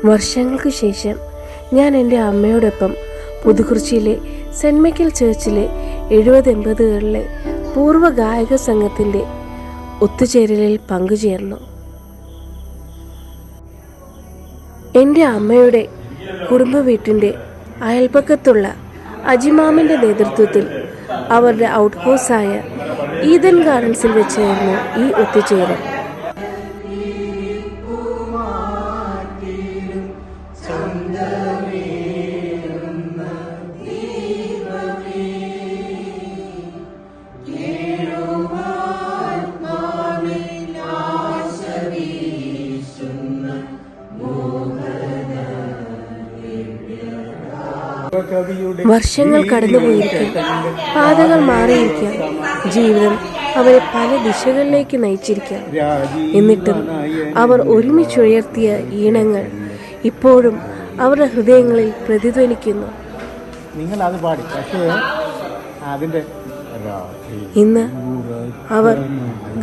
വർഷങ്ങൾക്ക് ശേഷം ഞാൻ എൻ്റെ അമ്മയോടൊപ്പം പുതുക്കുറിച്ചിയിലെ സെൻറ് മൈക്കൽ ചർച്ചിലെ 70-80കളിലെ പൂർവ്വ ഗായക സംഘത്തിൻ്റെ ഒത്തുചേരലിൽ പങ്കുചേർന്നു. എൻ്റെ അമ്മയുടെ കുടുംബ വീട്ടിൻ്റെ അയൽപക്കത്തുള്ള അജിമാമിൻ്റെ നേതൃത്വത്തിൽ അവരുടെ ഔട്ട് ഹൗസായ ഈദൻ ഗാർഡൻസിൽ വെച്ചായിരുന്നു ഈ ഒത്തുചേരൽ. വർഷങ്ങൾ കടന്നുപോയിരിക്കാം, പാതകൾ മാറിയിരിക്കാം, ജീവിതം അവരെ പല ദിശകളിലേക്ക് നയിച്ചിരിക്കാം. എന്നിട്ടും അവർ ഒരുമിച്ചുയർത്തിയ ഈണങ്ങൾ ഇപ്പോഴും അവരുടെ ഹൃദയങ്ങളിൽ പ്രതിധ്വനിക്കുന്നു. ഇന്ന് അവർ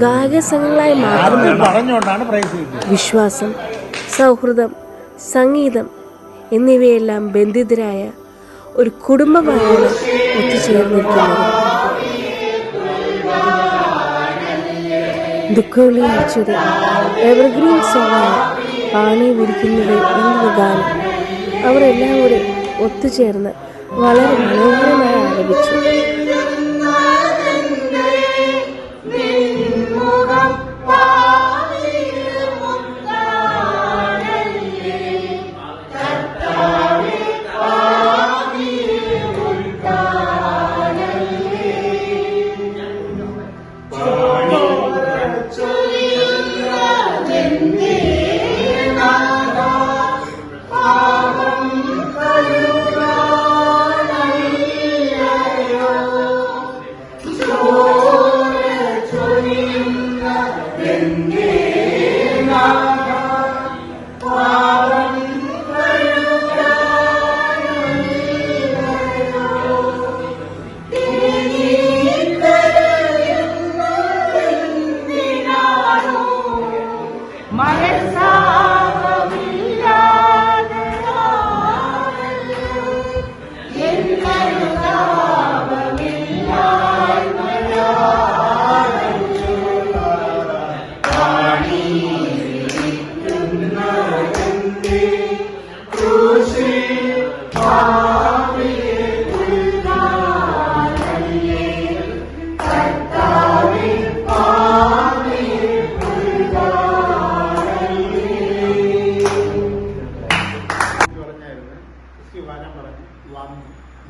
ഗായക സംഘങ്ങളായി മാത്രമല്ല, വിശ്വാസം, സൗഹൃദം, സംഗീതം എന്നിവയെല്ലാം ബന്ധിതരായ ഒരു കുടുംബമായാണ് ഒത്തുചേർന്നിരിക്കുന്നത്. ദുഃഖവിളിയാഴ്ചയുടെ എവർഗ്രീൻ സോങ്ങായ പാണി വിരിക്കുന്നത് എന്നൊരു ഗാനം അവരെല്ലാം കൂടി ഒത്തുചേർന്ന് വളരെ മനോഹരമായി ആലപിച്ചു.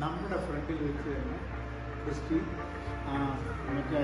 നമ്മുടെ ഫ്രണ്ടിൽ വെച്ച് തന്നെ ക്രിസ്റ്റി മറ്റേ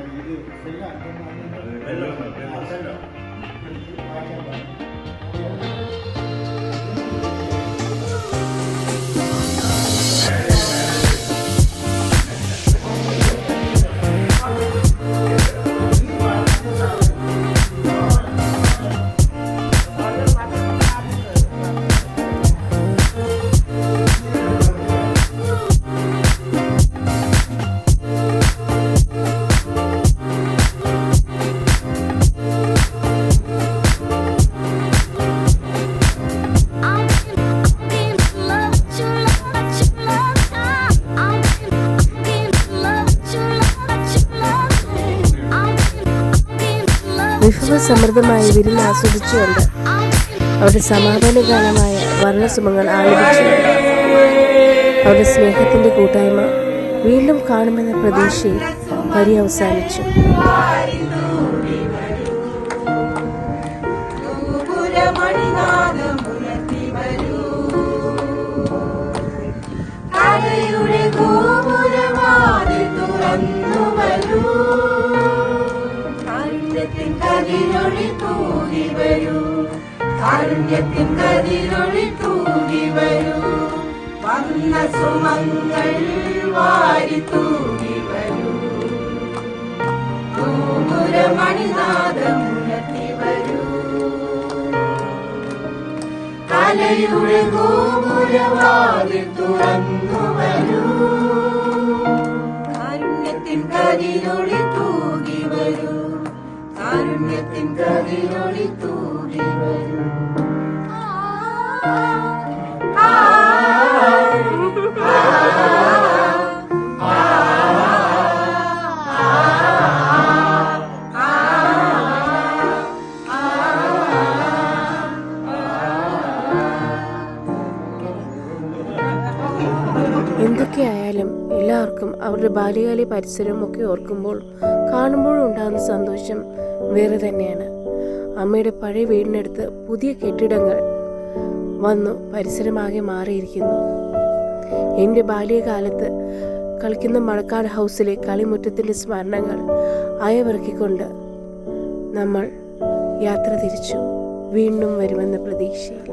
വിഭവസമൃദ്ധമായ വിരുന്ന് ആസ്വദിച്ചുകൊണ്ട് അവരുടെ സമാധാനഗാനമായ വർണ്ണസുമങ്ങൾ ആലപിച്ചു. അവരുടെ സ്നേഹത്തിന്റെ കൂട്ടായ്മ വീണ്ടും കാണുമെന്ന പ്രതീക്ഷയിൽ പര്യവസാനിച്ചു. കാരുണ്യത്തിൻ കതിരൊളി തൂകി വരൂ, വന്ന സുമങ്ങൾ വാരി തൂകി വരൂ, ഗോപുരമണിനാദമുണർത്തി വരൂ, കലയുടെ ഗോപുരവാതിൽ തുറന്നു വരൂ, കാരുണ്യത്തിൻ കതിരൊളി തൂകി വരൂ, കാരുണ്യത്തിൻ കതിരൊളി തൂകി വരൂ. അവരുടെ ബാല്യകാല പരിസരവും ഒക്കെ ഓർക്കുമ്പോൾ കാണുമ്പോഴും ഉണ്ടാകുന്ന സന്തോഷം വേറെ തന്നെയാണ്. അമ്മയുടെ പഴയ വീടിനടുത്ത് പുതിയ കെട്ടിടങ്ങൾ വന്നു പരിസരമാകെ മാറിയിരിക്കുന്നു. എൻ്റെ ബാല്യകാലത്ത് കളിക്കുന്ന മണക്കാട് ഹൗസിലെ കളിമുറ്റത്തിൻ്റെ സ്മരണകൾ അയവിറക്കിക്കൊണ്ട് നമ്മൾ യാത്ര തിരിച്ചു. വീണ്ടും വരുമെന്ന പ്രതീക്ഷയിൽ.